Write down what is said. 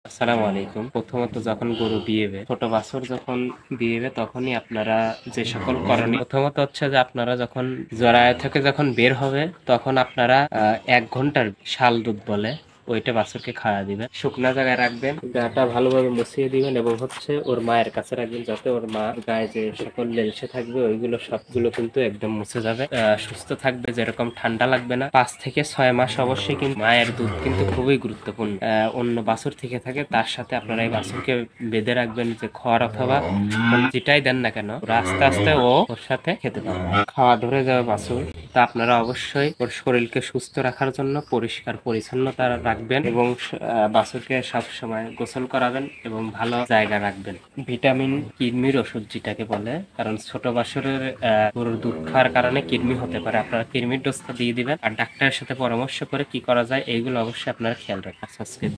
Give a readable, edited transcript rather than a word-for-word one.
আসসালামু আলাইকুম। প্রথমত যখন গরু বিয়েবে, ছোট বাছুর যখন বিয়েবে তখনই আপনারা যে সকল করণীয়, প্রথমত হচ্ছে যে আপনারা যখন জরায়ু থেকে যখন বের হবে তখন আপনারা 1 ঘন্টার শাল দুধ বলে ওইটা বাছুরকে খাওয়া দিবেন। শুকনা জায়গায় রাখবেন, গাটা ভালোভাবে মুছিয়ে দিবেন এবং হচ্ছে ওর মায়ের কাছে রাখবেন, যাতে ওর মা গায়ে যে সকল লেলসে থাকবে ওইগুলো সবগুলো কিন্তু একদম মুছে যাবে। সুস্থ থাকবে, যেরকম ঠান্ডা লাগবে না। 5 থেকে 6 মাস অবশ্যই কিন্তু মায়ের দুধ কিন্তু খুবই গুরুত্বপূর্ণ। অন্য বাছুর থেকে থাকে, তার সাথে আপনারা এই বাছুরকে বেঁধে রাখবেন, যে খড় অথবা যেটাই দেন না কেন ওরা আস্তে আস্তে ওর সাথে খেতে পারবে। খাওয়া ধরে যাবে বাছুর, তা আপনারা অবশ্যই ওর শরীরকে সুস্থ রাখার জন্য পরিষ্কার পরিচ্ছন্নতা রাখবেন এবং বাছুরকে সবসময় গোসল করাবেন এবং ভালো জায়গা রাখবেন। ভিটামিন কৃমির ওষুধ যেটাকে বলে, কারণ ছোট বাছুরের গরুর দুধ খাওয়ার কারণে কৃমি হতে পারে, আপনারা কৃমির ডোজটা দিয়ে দিবেন আর ডাক্তারের সাথে পরামর্শ করে কি করা যায় এইগুলো অবশ্যই আপনারা খেয়াল রাখবেন। আজকে